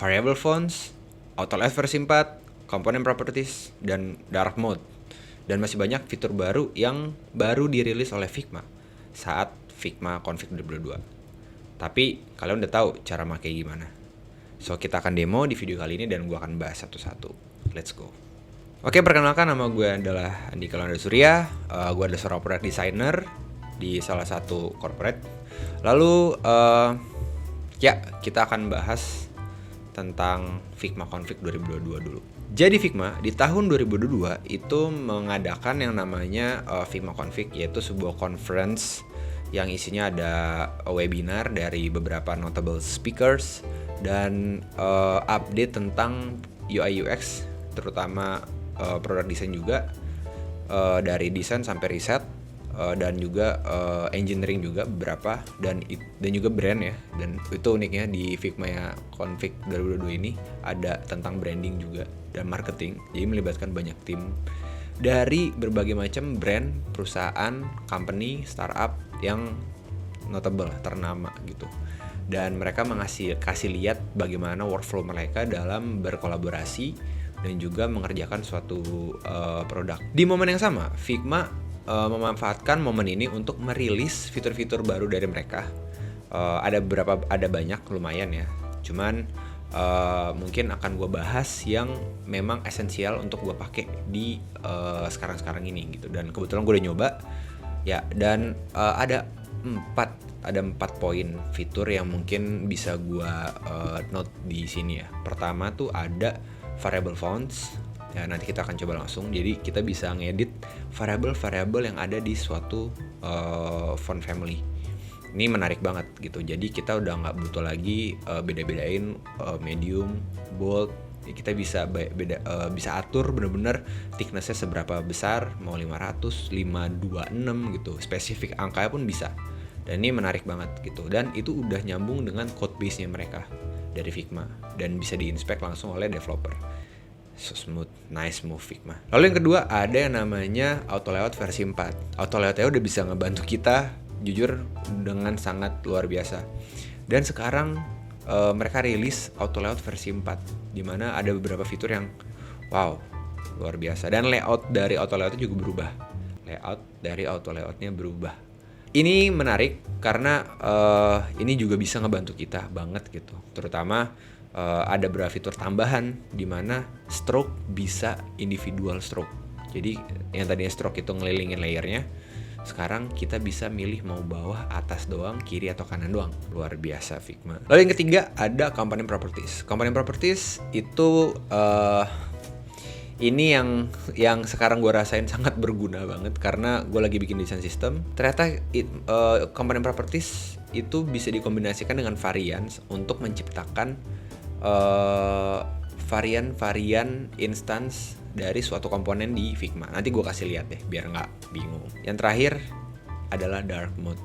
variable fonts, auto layout versi 4, component properties, dan dark mode. Dan masih banyak fitur baru yang baru dirilis oleh Figma saat Figma Config 2022. Tapi kalian udah tahu cara pakai gimana. So kita akan demo di video kali ini dan gue akan bahas satu-satu. Let's go. Oke, perkenalkan, nama gue adalah Andika Landa Surya. Gue adalah seorang product designer di salah satu corporate. Lalu kita akan bahas tentang Figma Config 2022 dulu. Jadi Figma di tahun 2022 itu mengadakan yang namanya Figma Config, yaitu sebuah conference yang isinya ada webinar dari beberapa notable speakers dan update tentang UI UX, terutama product design juga, dari desain sampai riset, dan juga engineering juga beberapa, dan juga brand ya. Dan itu uniknya di Figma Config 2022 ini ada tentang branding juga dan marketing. Jadi melibatkan banyak tim dari berbagai macam brand, perusahaan, company, startup yang notable, ternama gitu. Dan mereka kasih lihat bagaimana workflow mereka dalam berkolaborasi dan juga mengerjakan suatu produk. Di momen yang sama, Figma memanfaatkan momen ini untuk merilis fitur-fitur baru dari mereka. Ada banyak, lumayan ya. Cuman mungkin akan gue bahas yang memang esensial untuk gue pakai di sekarang ini gitu. Dan kebetulan gue udah nyoba ya. Dan ada 4 poin fitur yang mungkin bisa gue note di sini ya. Pertama tuh ada variable fonts. Ya, nanti kita akan coba langsung. Jadi kita bisa ngedit variabel-variabel yang ada di suatu font family. Ini menarik banget gitu. Jadi kita udah nggak butuh lagi beda-bedain medium, bold. Ya, kita bisa bisa atur bener-bener thickness-nya seberapa besar, mau 500, 526 gitu. Spesifik angkanya pun bisa. Dan ini menarik banget gitu. Dan itu udah nyambung dengan code base-nya mereka dari Figma dan bisa diinspek langsung oleh developer. So smooth, nice move Figma. Lalu yang kedua ada yang namanya auto layout versi 4. Auto layoutnya udah bisa ngebantu kita jujur dengan sangat luar biasa. Dan sekarang mereka rilis auto layout versi 4, dimana ada beberapa fitur yang wow, luar biasa. Dan layout dari auto layoutnya juga berubah. Ini menarik karena ini juga bisa ngebantu kita banget gitu. Terutama ada beberapa fitur tambahan di mana stroke bisa individual stroke. Jadi yang tadinya stroke itu ngelilingin layernya, sekarang kita bisa milih mau bawah, atas doang, kiri atau kanan doang. Luar biasa Figma. Lalu yang ketiga ada component properties. Component properties itu ini yang sekarang gue rasain sangat berguna banget karena gue lagi bikin desain sistem. Ternyata component properties itu bisa dikombinasikan dengan variants untuk menciptakan varian-varian instance dari suatu komponen di Figma. Nanti gue kasih lihat deh biar nggak bingung. Yang terakhir adalah dark mode.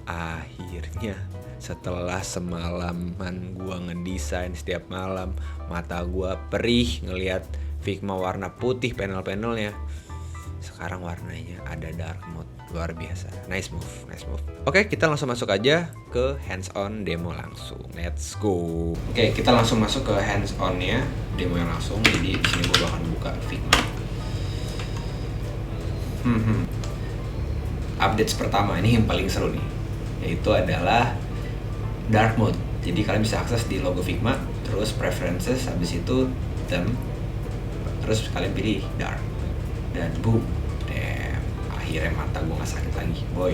Akhirnya setelah semalaman gue ngedesain setiap malam, mata gue perih ngelihat Figma warna putih panel-panelnya, sekarang warnanya ada dark mode. Luar biasa, nice move. Oke, kita langsung masuk aja ke hands-on demo langsung. Let's go. Oke, kita langsung masuk ke hands-on-nya, demo yang langsung. Jadi di sini gue bakal buka Figma. Updates pertama ini yang paling seru nih, yaitu adalah dark mode. Jadi kalian bisa akses di logo Figma, terus preferences, habis itu theme, terus kalian pilih dark, dan boom. Akhirnya mata gue gak sakit lagi, boy.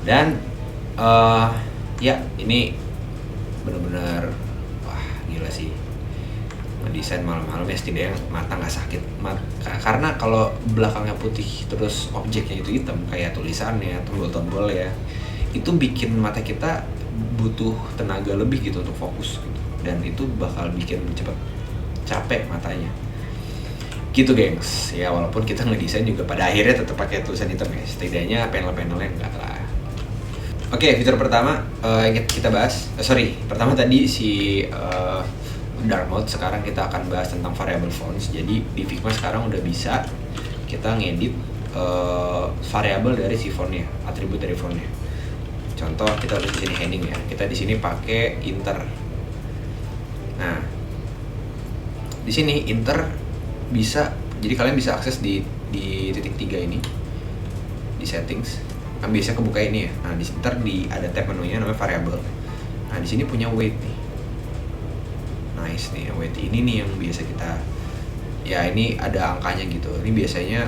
Dan ya ini bener-bener wah gila sih, ngedesain malam-malam ya setidaknya mata gak sakit. Karena kalau belakangnya putih terus objeknya itu hitam kayak tulisannya, tombol-tombol ya, itu bikin mata kita butuh tenaga lebih gitu untuk fokus gitu. Dan itu bakal bikin cepet capek matanya gitu gengs. Ya walaupun kita ngedesain juga pada akhirnya tetap pakai tulisan hitam ya, setidaknya panel-panelnya enggak lah. Oke, fitur pertama kita bahas. Pertama tadi si dark mode. Sekarang kita akan bahas tentang variable fonts. Jadi di Figma sekarang udah bisa kita ngedit variabel dari si fontnya, atribut dari fontnya. Contoh kita di sini heading ya. Kita di sini pakai inter. Nah, di sini Inter bisa, jadi kalian bisa akses di titik 3 ini di settings. Kan biasa kebuka ini ya. Nah, di Inter ada tab menunya namanya variable. Nah, di sini punya weight nih. Nice nih, weight ini nih yang biasa kita, ya ini ada angkanya gitu. Ini biasanya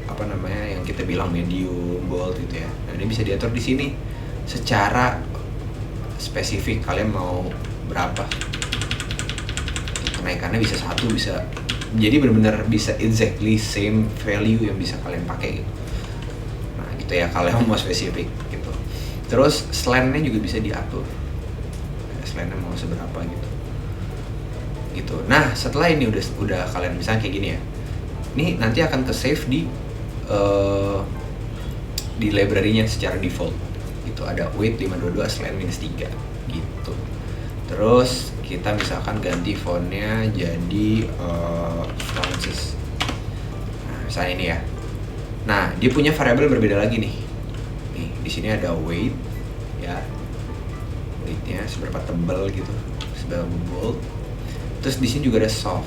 apa namanya yang kita bilang medium, bold gitu ya. Nah, ini bisa diatur di sini secara spesifik, kalian mau berapa. Kenaikannya bisa 1, bisa, jadi benar-benar bisa exactly same value yang bisa kalian pakai gitu. Nah gitu ya, kalian mau spesifik gitu. Terus slant-nya juga bisa diatur, slant-nya mau seberapa gitu. Nah setelah ini udah kalian misalnya kayak gini ya, ini nanti akan ke save di library-nya secara default gitu. Ada weight 522 slant -3 gitu. Terus kita misalkan ganti fontnya jadi Francis. Nah, misalnya ini ya. Nah, dia punya variabel berbeda lagi nih. Nih, di sini ada weight ya. Weightnya seberapa tebal gitu, seberapa bold. Terus di sini juga ada soft.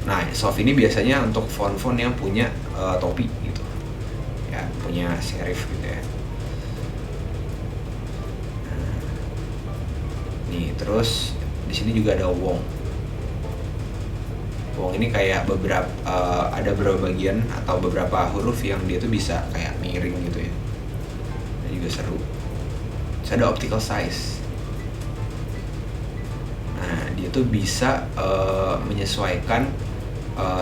Nah, soft ini biasanya untuk font-font yang punya topi gitu. Ya, punya serif gitu ya. Nih, terus di sini juga ada Wong. Wong ini kayak ada beberapa bagian atau beberapa huruf yang dia tuh bisa kayak miring gitu ya. Ini juga seru. Terus ada optical size. Nah, dia tuh bisa menyesuaikan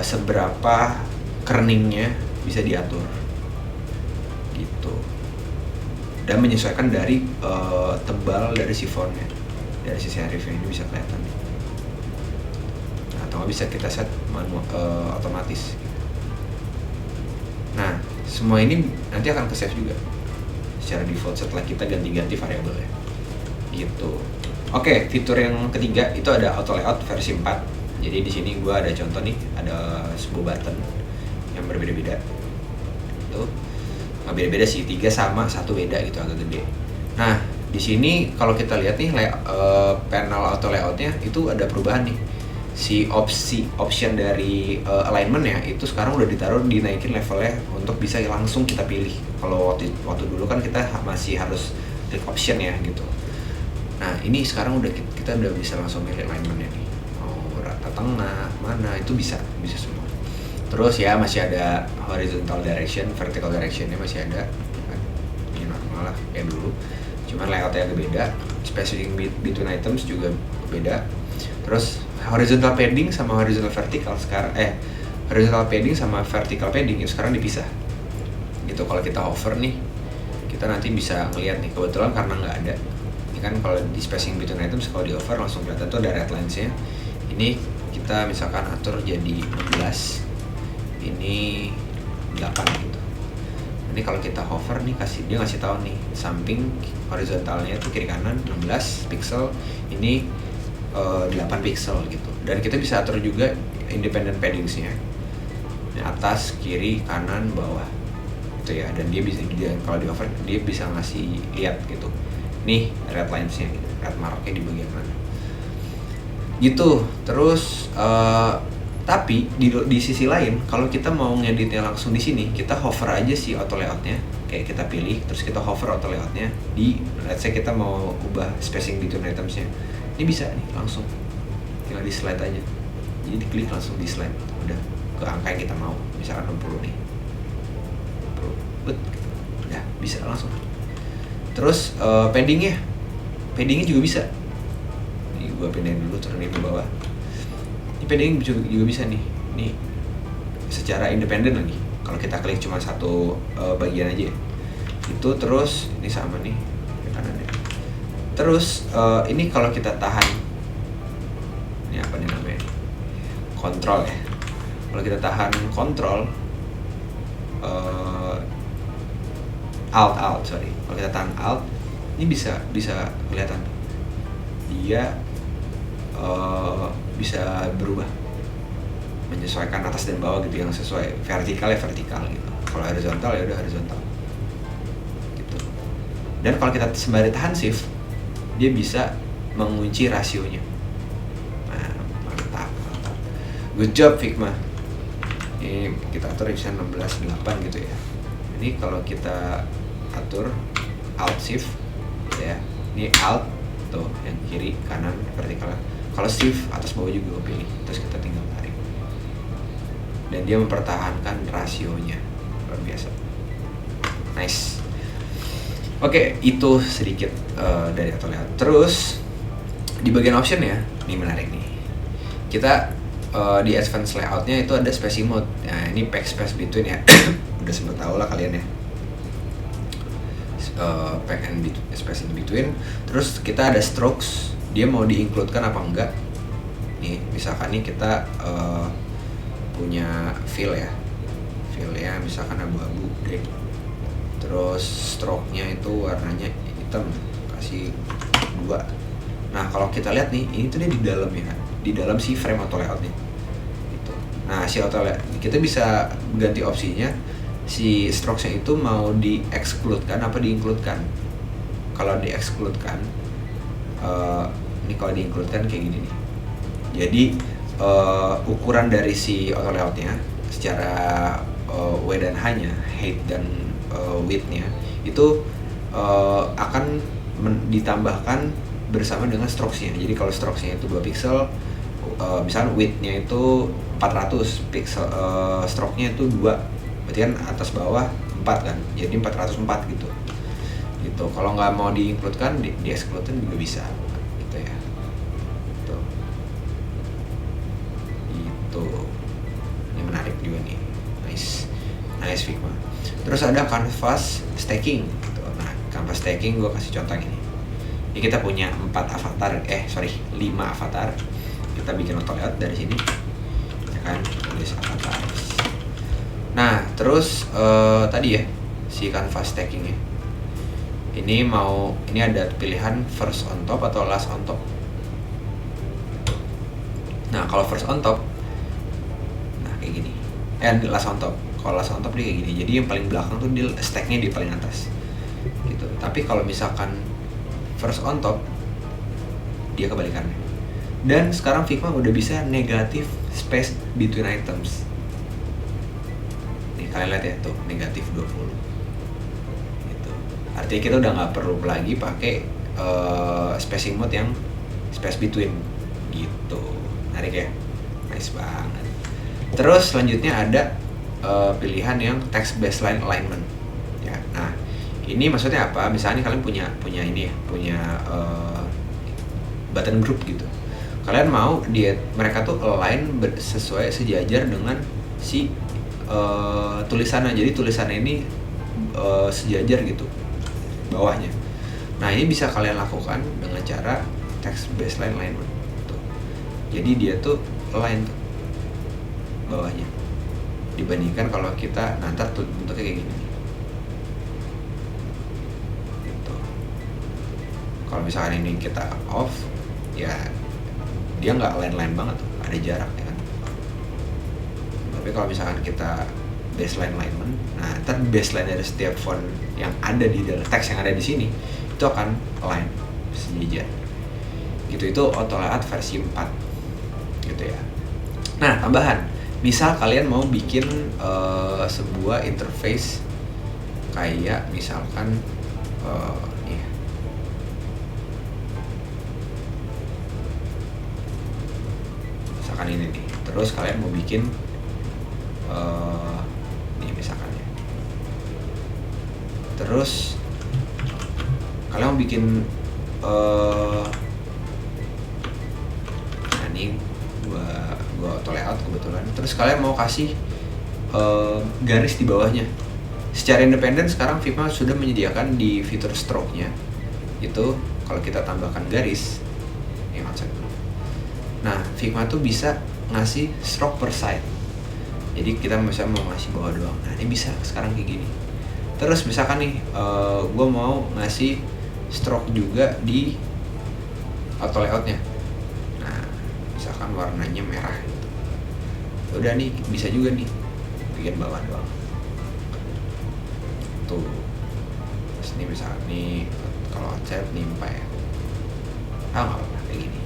seberapa kerningnya bisa diatur gitu. Dan menyesuaikan dari tebal dari si fontnya, dari si serifnya, ini bisa kelihatan nih. Nah, atau bisa kita set otomatis. Nah, semua ini nanti akan ke save juga secara default setelah kita ganti-ganti variabel ya gitu. Oke, fitur yang ketiga itu ada auto layout versi 4. Jadi di sini gua ada contoh nih, ada sebuah button yang berbeda-beda. Tuh. Nggak beda-beda sih, 3 sama, 1 beda gitu, agak gede. Nah, di sini kalau kita lihat nih panel auto layoutnya itu ada perubahan nih. Si option dari alignment ya itu sekarang udah ditaruh, dinaikin levelnya untuk bisa langsung kita pilih. Kalau waktu dulu kan kita masih harus klik option ya gitu. Nah, ini sekarang kita udah bisa langsung milih alignmentnya nih. Mau rata tengah, mana, itu bisa semua. Terus ya masih ada horizontal direction, vertical directionnya masih ada. Ini normal lah kayak dulu. Cuman layoutnya agak beda. Spacing between items juga beda. Terus horizontal padding sama horizontal vertical sekarang horizontal padding sama vertical padding sekarang dipisah. Gitu, kalau kita hover nih, kita nanti bisa ngeliat nih, kebetulan karena nggak ada. Kan kalau di spacing between items kalau di over langsung kelihatan tuh ada red lines-nya. Ini kita misalkan atur jadi 16, ini 8 gitu. Ini kalau kita hover nih, dia ngasih tahu nih samping horizontalnya itu kiri kanan 16 pixel, ini 8 pixel gitu. Dan kita bisa atur juga independent paddings-nya, atas, kiri, kanan, bawah gitu ya. Dan dia bisa, kalau di over dia bisa ngasih lihat gitu, nih red lines-nya, red mark-nya di bagian mana gitu. Terus tapi di sisi lain, kalau kita mau ngeditnya langsung di sini, kita hover aja si auto layout-nya, kayak kita pilih, terus kita hover auto layout-nya di, let's say kita mau ubah spacing between items-nya, ini bisa nih langsung, tinggal di slide aja, jadi diklik langsung di slide, udah ke angka yang kita mau, misalkan 60 nih, 60, udah bisa langsung. Terus paddingnya juga bisa. Ini gua pindahin dulu, turunin ke bawah. Ini padding juga bisa nih. Ini secara independen lagi. Kalau kita klik cuma satu bagian aja. Itu terus ini sama nih ke kanannya. Terus ini kalau kita tahan, ini apa nih namanya? Kontrol ya. Kalau kita tahan kontrol, alt, sorry. Kalau kita tahan alt, ini bisa kelihatan dia bisa berubah, menyesuaikan atas dan bawah gitu, yang sesuai vertikal ya vertikal gitu. Kalau horizontal ya udah horizontal gitu. Dan kalau kita sembari tahan shift, dia bisa mengunci rasionya. Nah, mantap. Good job Figma. Ini kita atur bisa 16:8 gitu ya. Ini kalau kita atur Alt Shift gitu ya. Ini Alt tuh yang kiri kanan vertikal. Kalau Shift atas bawah juga gue pilih. Terus kita tinggal tarik. Dan dia mempertahankan rasionya. Luar biasa. Nice. Oke, itu sedikit dari auto layout. Terus di bagian option ya, ini menarik nih. Kita di advanced layoutnya itu ada spacing mode. Nah ini pack space between ya. Udah sempet tau lah kalian ya. Pack and space in between. Terus kita ada strokes. Dia mau di-include-kan apa enggak? Nih misalkan nih kita punya fill ya. Fill-nya misalkan abu-abu deh. Terus stroke-nya itu warnanya hitam, kasih 2. Nah kalau kita lihat nih, ini tuh dia di dalam ya kan, di dalam si frame auto layout-nya gitu. Nah si auto layout, kita bisa ganti opsinya, si strokes-nya itu mau di-exclude-kan apa di-include-kan. Kalau di-exclude-kan, ini kalau di-include-kan kayak gini nih. Jadi ukuran dari si auto layout-nya secara W dan H-nya, height dan width-nya itu akan ditambahkan bersama dengan strokes-nya. Jadi kalau strokes-nya itu 2 pixel, misalnya width-nya itu 400 pixel, stroke-nya itu 2, berarti kan atas bawah 4 kan, jadi 404 gitu. Gitu. Kalau nggak mau di-include-kan, di-exclude-kan juga bisa gitu ya. Gitu. Ini menarik juga nih. Nice Figma. Terus ada canvas stacking gitu. Nah, canvas stacking gue kasih contoh ini. Ini kita punya 5 avatar. Kita bikin auto layout dari sini. Ya kan, tulis avatar. Nah, terus tadi ya si canvas stacking ya. Ini ada pilihan first on top atau last on top. Nah, kalau first on top nah kayak gini. Last on top. Kalau last on top dia kayak gini. Jadi yang paling belakang tuh dia stacknya di paling atas. Gitu. Tapi kalau misalkan first on top dia kebalikannya. Dan sekarang Figma udah bisa negative space between items. Nih kalian lihat ya tuh, negatif 20. Gitu. Artinya kita udah nggak perlu lagi pakai spacing mode yang space between gitu. Menarik ya? Nice banget. Terus selanjutnya ada pilihan yang text baseline alignment. Ya. Nah, ini maksudnya apa? Misalnya kalian punya ini ya, punya button group gitu. Kalian mau mereka tuh align sesuai sejajar dengan si tulisannya. Jadi tulisannya ini sejajar gitu bawahnya. Nah, ini bisa kalian lakukan dengan cara text baseline alignment. Tuh. Jadi dia tuh align tuh bawahnya. Dibandingkan kalau kita nanti bentuknya kayak gini. Gitu. Kalau misalkan ini kita off, ya dia nggak line banget tuh, ada jarak ya kan. Tapi kalau misalkan kita baseline alignment, nah ntar baseline dari setiap font yang ada di dalam teks yang ada di sini itu akan align sejajar. Gitu, itu auto layout versi 4 gitu ya. Nah, tambahan, misal kalian mau bikin sebuah interface kayak misalkan nih. Misalkan ini nih. Terus kalian mau bikin nih misalkan ya. Terus kalian mau bikin ini gua auto layout kebetulan. Terus kalian mau kasih garis di bawahnya. Secara independen sekarang Figma sudah menyediakan di fitur stroke-nya itu kalau kita tambahkan garis, nah Figma tuh bisa ngasih stroke per side. Jadi kita misalnya mau ngasih bawah doang. Nah ini bisa sekarang kayak gini. Terus misalkan nih, gue mau ngasih stroke juga di auto layoutnya. Nah misalkan warnanya merah. Udah nih bisa juga nih bikin bawah doang tuh. Terus ini misalnya nih kalau cat nih 4 ya nggak apa-apa kayak gini.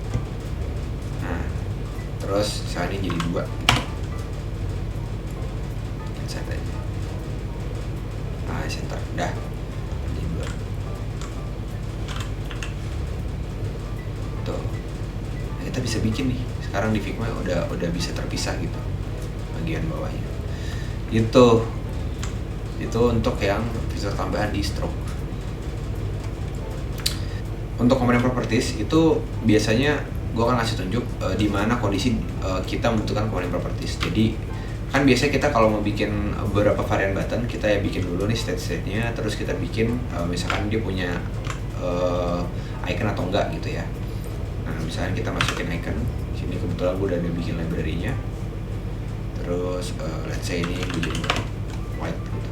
Nah terus misalnya ini jadi 2 gitu. Set aja. Nah center dah jadi 2 tuh. Nah, kita bisa bikin nih sekarang di Figma udah bisa terpisah gitu bagian bawahnya. Itu untuk yang fitur tambahan di stroke. Untuk komponen properties itu biasanya gue akan ngasih tunjuk di mana kondisi kita membutuhkan komponen properties. Jadi kan biasanya kita kalau mau bikin beberapa varian button, kita ya bikin dulu nih state-nya, terus kita bikin misalkan dia punya icon atau enggak gitu ya. Nah misalnya kita masukin icon, sini kebetulan gue udah ada bikin library-nya. Terus let's say ini gue jadi white gitu.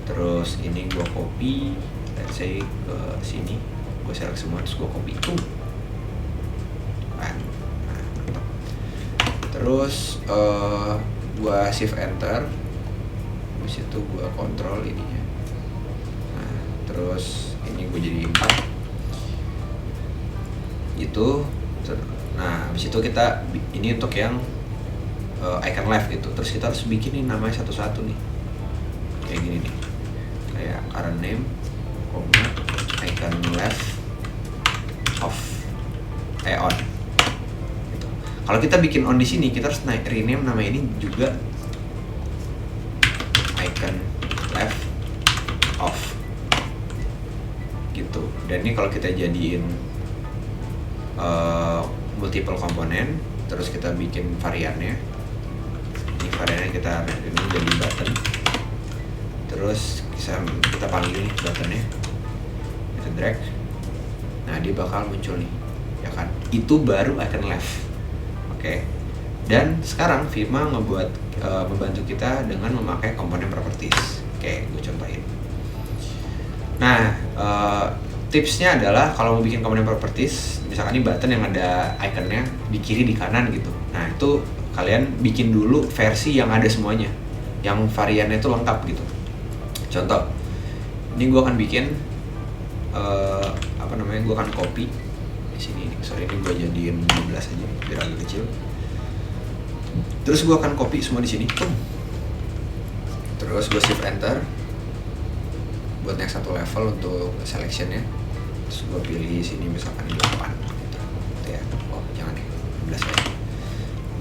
Terus ini gue copy, let's say ke sini, gue select semua terus gue copy itu. Terus gue shift enter, habis itu gue kontrol ininya. Nah, terus ini gue jadi 4 gitu. Nah habis itu kita ini untuk yang icon left gitu. Terus kita harus bikin nih namanya satu-satu nih kayak gini nih, kayak current name, icon left off on. Kalau kita bikin on di sini, kita harus rename nama ini juga icon left off gitu. Dan ini kalau kita jadiin multiple komponen, terus kita bikin variannya. Ini variannya kita ini jadi button. Terus kita panggil nih buttonnya, kita drag. Nah dia bakal muncul nih, ya kan? Itu baru icon left. Oke. Dan sekarang Figma membantu kita dengan memakai komponen properties. Oke, gue contohin. Nah, tipsnya adalah kalau mau bikin komponen properties, misalkan ini button yang ada iconnya di kiri di kanan gitu. Nah, itu kalian bikin dulu versi yang ada semuanya, yang variannya itu lengkap gitu. Contoh, ini gue akan bikin gue akan copy di sini. Sorry, ini gue jadiin 12 aja biar agak kecil. Terus gue akan copy semua di sini. Terus gue shift enter buat next satu level untuk selectionnya. Terus gue pilih sini misalkan 8 gitu ya. Oh jangan deh, 12 aja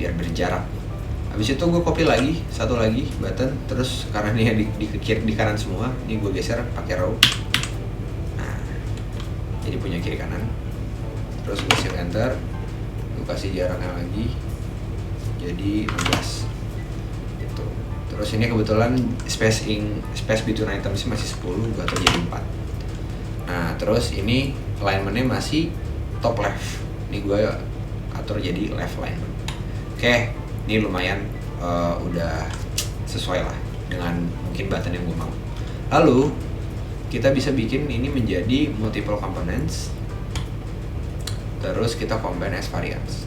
biar berjarak. Habis itu gue copy lagi satu lagi button. Terus karena ini di kanan semua, ini gue geser pakai row. Nah jadi punya kiri kanan. Terus gue shift enter, gue kasih jaraknya lagi jadi 16 gitu. Terus ini kebetulan space between items masih 10, gue atur jadi 4. Nah terus ini alignmentnya masih top left, ini gue atur jadi left alignment. Oke, ini lumayan udah sesuai lah dengan mungkin button yang gue mau. Lalu kita bisa bikin ini menjadi multiple components. Terus kita combine as variants.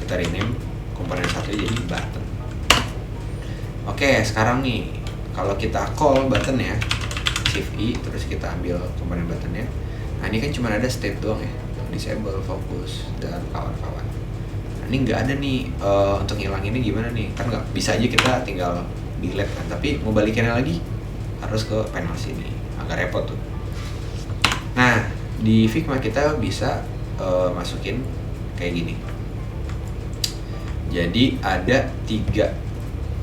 Kita rename komponen satu jadi button. Oke, sekarang nih kalau kita call button ya, shift I, terus kita ambil komponen buttonnya. Nah ini kan cuma ada state doang ya, disable, focus, dan kawan-kawan. Nah ini nggak ada nih untuk ngilanginnya gimana nih? Kan nggak bisa aja kita tinggal delete kan, tapi mau balikinnya lagi harus ke panel sini, agak repot tuh. Nah di Figma kita bisa masukin kayak gini. Jadi ada 3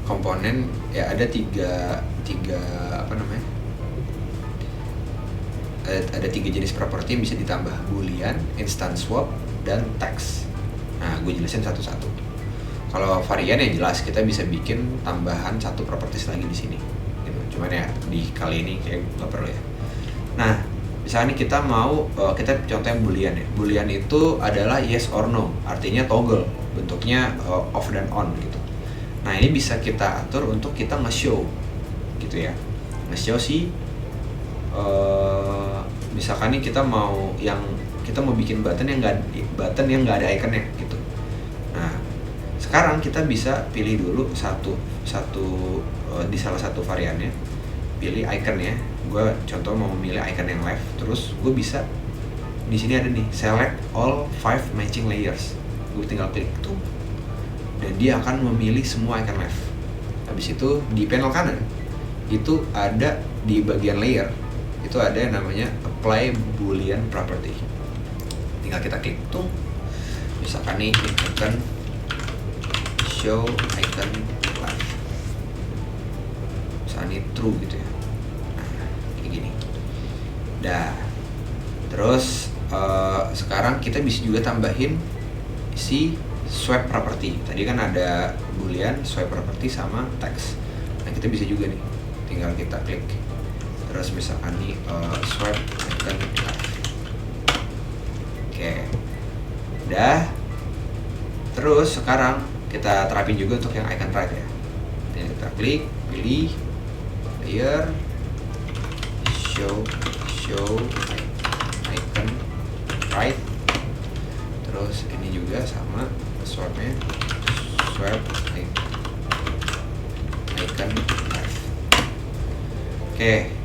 komponen ya, ada tiga ada 3 jenis properti yang bisa ditambah: boolean, instant swap, dan text. Nah gue jelasin satu-satu. Kalau varian ya jelas kita bisa bikin tambahan 1 properties lagi di sini gitu. Cuman ya di kali ini kayak nggak perlu ya. Nah misalnya kita mau kita contohnya boolean ya. Boolean itu adalah yes or no, artinya toggle, bentuknya off dan on gitu. Nah ini bisa kita atur untuk kita nge-show gitu ya, nge-show si misalkan nih kita mau bikin button yang nggak ada iconnya gitu. Nah sekarang kita bisa pilih dulu satu di salah satu variannya, pilih iconnya. Gue contoh mau memilih icon yang left, terus gue bisa di sini ada nih select all 5 matching layers. Gue tinggal klik tuh dan dia akan memilih semua icon left. Habis itu di panel kanan itu ada di bagian layer itu ada yang namanya apply boolean property. Tinggal kita klik tuh, misalkan nih icon show icon left, misalkan ini true gitu ya. Nah, kayak gini. Dah. Terus sekarang kita bisa juga tambahin si swipe property. Tadi kan ada boolean, swipe property sama text. Nah, kita bisa juga nih, tinggal kita klik. Terus misalkan nih swipe icon left. Oke. Udah. Terus sekarang kita terapin juga untuk yang icon right ya. Tinggal kita klik, pilih layer, show icon right. Terus ini juga sama swipe-nya, swipe icon left. Oke.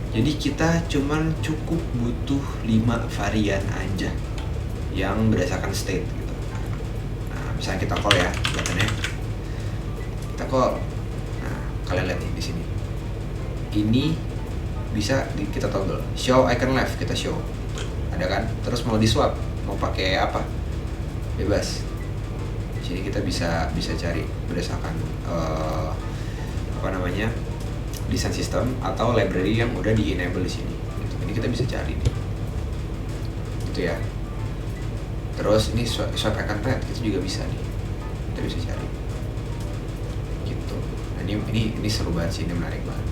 Jadi kita cuman cukup butuh 5 varian aja yang berdasarkan state gitu. Nah, misalnya kita call ya buttonnya. Kita call. Nah, kalian lihat nih di sini. Ini bisa kita toggle. Show icon left, kita show. Ada kan? Terus mau di swap, mau pakai apa? Bebas. Jadi kita bisa cari berdasarkan desain sistem atau library yang udah di enable di sini. Gitu. Ini kita bisa cari nih. Gitu ya. Terus ini swipe icon right itu juga bisa nih. Kita bisa cari. Gitu. Nah, ini seru banget sih, ini menarik banget.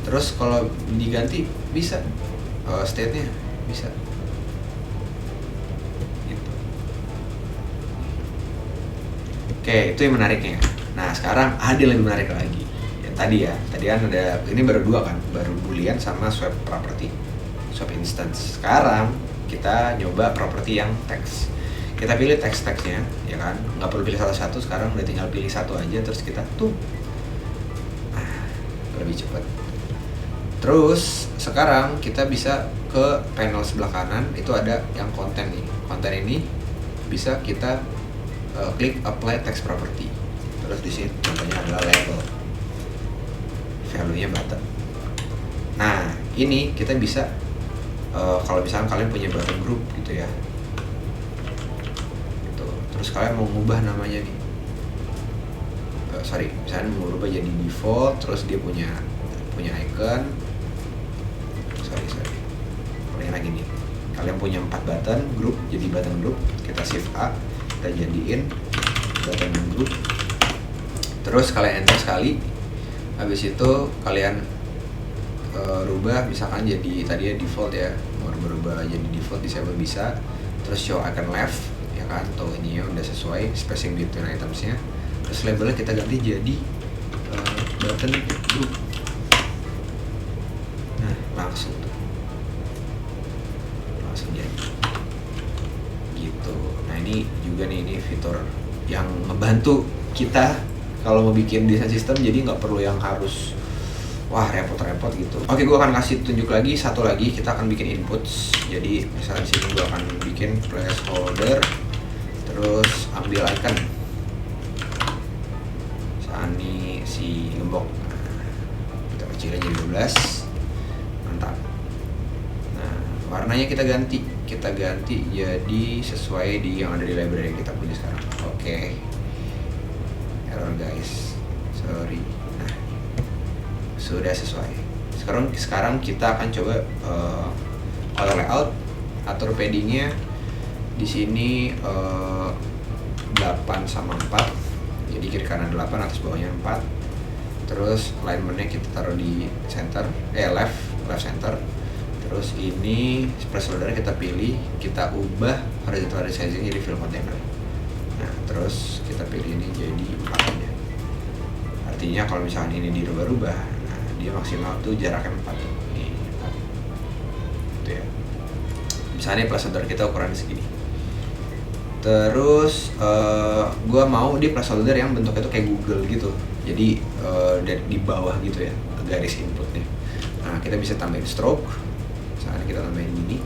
Terus kalau diganti bisa state-nya bisa. Gitu. Oke, itu yang menariknya. Nah, sekarang ada yang lebih menarik lagi. Tadi kan ada, ini baru 2 kan, baru boolean sama swipe property, swipe instance. Sekarang kita nyoba property yang text. Kita pilih text-textnya, ya kan, nggak perlu pilih satu-satu. Sekarang udah tinggal pilih satu aja, terus kita tuh, lebih cepat. Terus sekarang kita bisa ke panel sebelah kanan, itu ada yang konten nih. Konten ini bisa kita klik apply text property. Terus di sini contohnya adalah label. Value-nya button. Nah, ini kita bisa kalau misalnya kalian punya button group gitu ya. Gitu. Terus kalian mau ngubah namanya nih. Misalnya mau ngubah jadi default, terus dia punya icon. Kalian lagi nih. Kalian punya 4 button group, jadi button group, kita shift A, kita jadiin button group. Terus kalian enter sekali. Habis itu kalian rubah misalkan jadi tadinya default ya, mau berubah jadi default disable bisa. Terus show icon left ya kan, tuh ini ya udah sesuai spacing between itemsnya. Terus labelnya kita ganti jadi button group. Nah, langsung jadi gitu. Nah, ini juga ini fitur yang ngebantu kita kalau mau bikin desain sistem, jadi nggak perlu yang harus repot-repot gitu. Oke, gue akan kasih tunjuk lagi satu lagi. Kita akan bikin inputs. Jadi misalnya di sini gue akan bikin placeholder, terus ambil icon. Misalnya nih si gembok. Nah, kita kecilin jadi 12. Mantap. Nah, warnanya kita ganti jadi sesuai di yang ada di library yang kita punya sekarang. Oke. Error guys, sorry. Nah, sudah sesuai. Sekarang kita akan coba auto layout, atur paddingnya di sini 8 sama 4. Jadi kiri kanan 8, atas bawahnya 4. Terus alignmentnya kita taruh di center, left center. Terus ini placeholder kita pilih, kita ubah horizontal resizing jadi fill container. Nah, terus kita pilih ini jadi 4 aja. Artinya kalau misalnya ini dirubah-rubah, nah dia maksimal tuh jaraknya 4. Ini 4. Gitu ya. Misalnya placeholder kita ukurannya segini. Terus gua mau di placeholder yang bentuknya tuh kayak Google gitu. Jadi di bawah gitu ya, garis inputnya. Nah, kita bisa tambahin stroke. Misalnya kita tambahin ini.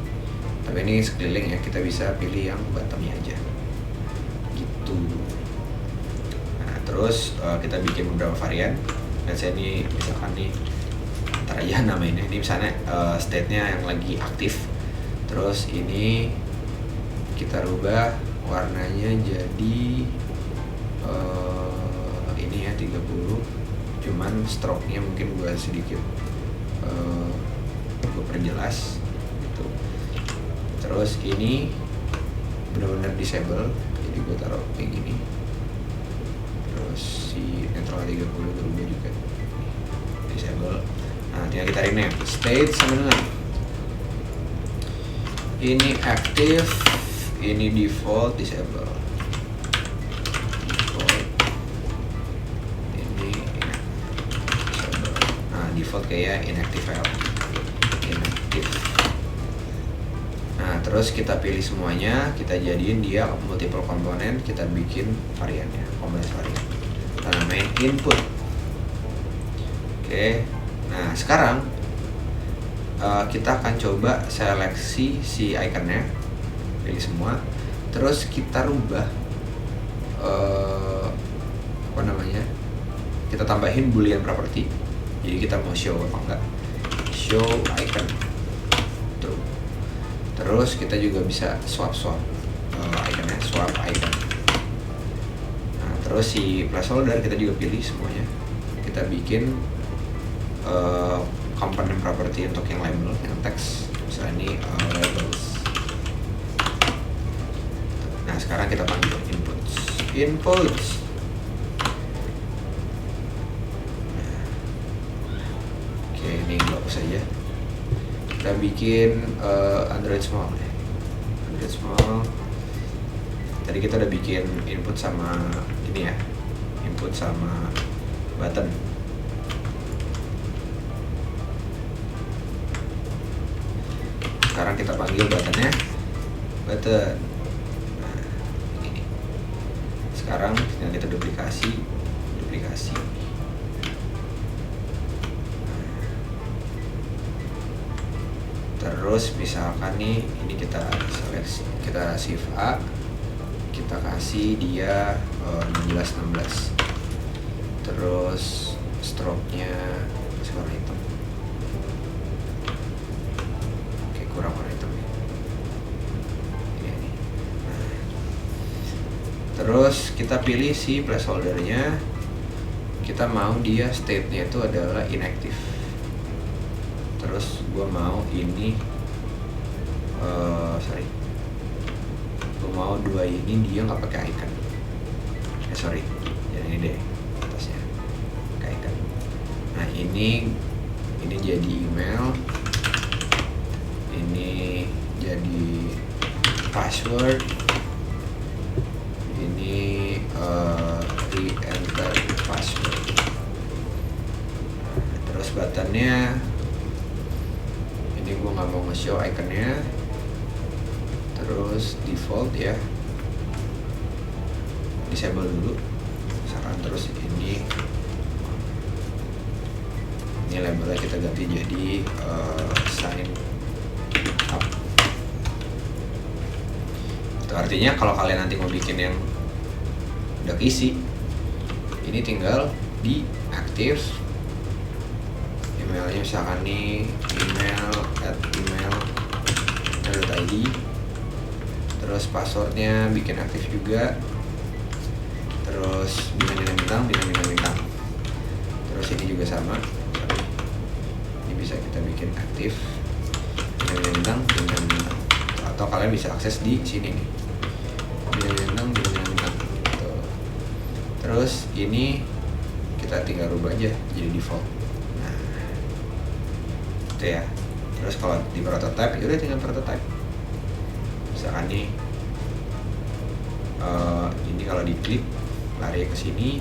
Tapi ini sekeliling ya, kita bisa pilih yang bottomnya aja gitu. Nah terus kita bikin beberapa varian. Dan saya ini misalkan nih ntar aja namainnya, ini misalnya state-nya yang lagi aktif. Terus ini kita rubah warnanya jadi ini ya 30, cuman stroke-nya mungkin gue sedikit gue perjelas gitu. Terus ini benar-benar disable, jadi gue taruh kayak gini. Terus si netral 30 berubah juga, disable. Nah tinggal kita rename state sama dengan ini active, ini default, disable. Default ini disable. Nah default kayak inactive file, inactive. Nah terus kita pilih semuanya, kita jadiin dia multiple komponen, kita bikin variannya, komponen varian, kita namain input. Oke, nah sekarang kita akan coba seleksi si iconnya, pilih semua, terus kita rubah apa namanya, kita tambahin boolean property. Jadi kita mau show apa enggak, show icon true. Terus kita juga bisa swap iconnya, swap icon. Nah terus si placeholder kita juga pilih semuanya, kita bikin component property untuk yang label, yang teks, misalnya ini labels. Nah sekarang kita panggil inputs. Oke, ini hapus saja. Kita bikin Android small. Android small. Tadi kita udah bikin input sama ini ya, input sama button. Sekarang kita panggil buttonnya button. Nah, ini. Sekarang kita duplikasi. Terus misalkan nih, ini kita seleksi, kita shift A, kita kasih dia 16. Terus stroke-nya warna hitam. Kurang warna hitam ya. Ini. Nah. Terus kita pilih si placeholder-nya, kita mau dia state-nya itu adalah inactive. Terus gue mau ini gue mau dua ini dia nggak pakai icon. Jadi ini deh atasnya pakai icon. Nah ini jadi email, ini jadi password, ini re-enter password. Terus buttonnya ini gue nggak mau nge-show iconnya, terus default ya, disable dulu misalkan. Terus ini labelnya kita ganti jadi sign up. Itu artinya kalau kalian nanti mau bikin yang udah keisi, ini tinggal di active emailnya, misalkan nih email@email.id. Terus passwordnya bikin aktif juga, terus bintang. Terus ini juga sama, ini bisa kita bikin aktif bintang. Atau kalian bisa akses di sini nih, bintang. Terus ini kita tinggal rubah aja jadi default. Nah itu ya. Terus kalau di prototype ya udah tinggal prototype. Misalkan nih ini kalau diklik lari ke sini,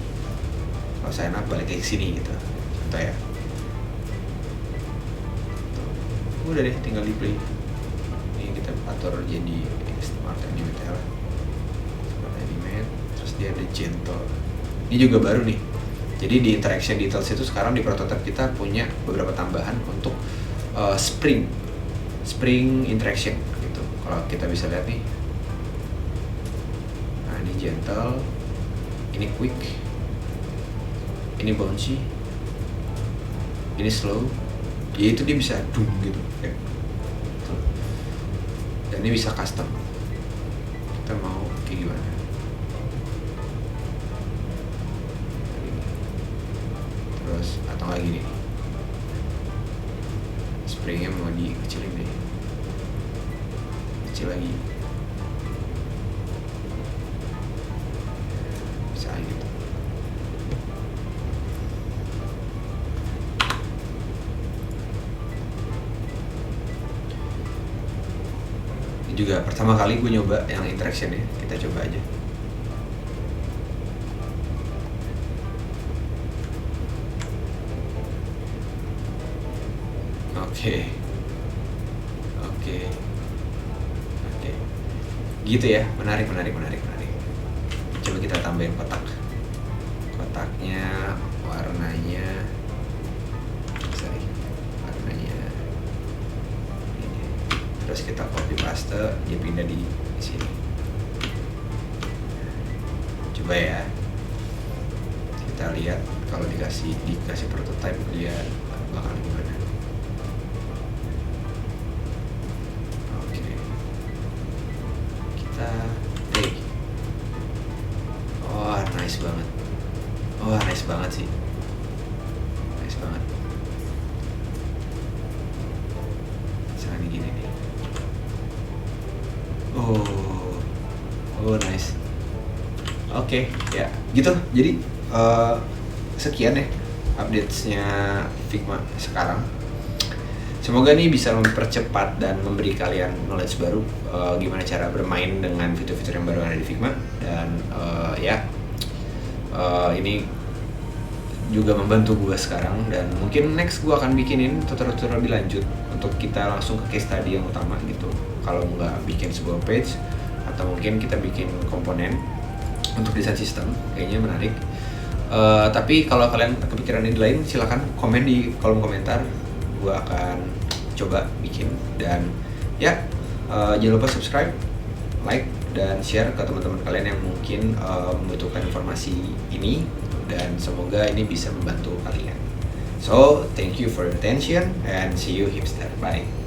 kalau sign up balik ke sini gitu, contoh ya. Udah deh, tinggal di play. Ini kita atur jadi smart animate ya, smart animate. Terus dia ada gentle. Ini juga baru nih. Jadi di interaction details itu sekarang di prototype kita punya beberapa tambahan untuk spring interaction gitu. Kalau kita bisa lihat nih, nah ini gentle, ini quick, ini bouncy, ini slow. Ya itu dia bisa dung gitu ya. Dan ini bisa custom, kita mau kayak gimana. Terus atau nggak gini, spraynya mau dikecilin deh, kecil lagi, bisa gitu. Ini juga pertama kali gue nyoba yang interaction ya, kita coba aja. Oke, gitu ya, menarik. Coba kita tambahin kotaknya, warnanya ini. Terus kita copy paste, dia pindah di sini. Coba ya, kita lihat kalau dikasih prototype dia bakal gimana. Nice banget sih, nice banget. Misalnya gini nih, nice. Oke, ya gitu. Jadi sekian ya updatesnya Figma sekarang. Semoga ini bisa mempercepat dan memberi kalian knowledge baru gimana cara bermain dengan fitur-fitur yang baru ada di Figma. Dan ini juga membantu gue sekarang, dan mungkin next gue akan bikinin tutorial lebih lanjut untuk kita langsung ke case study yang utama gitu. Kalau nggak bikin sebuah page, atau mungkin kita bikin komponen untuk desain sistem, kayaknya menarik. Tapi kalau kalian kepikiran ide lain, silakan komen di kolom komentar, gue akan coba bikin. Dan jangan lupa subscribe, like, dan share ke teman-teman kalian yang mungkin membutuhkan informasi ini, dan semoga ini bisa membantu kalian. So, thank you for your attention and see you hipster. Bye.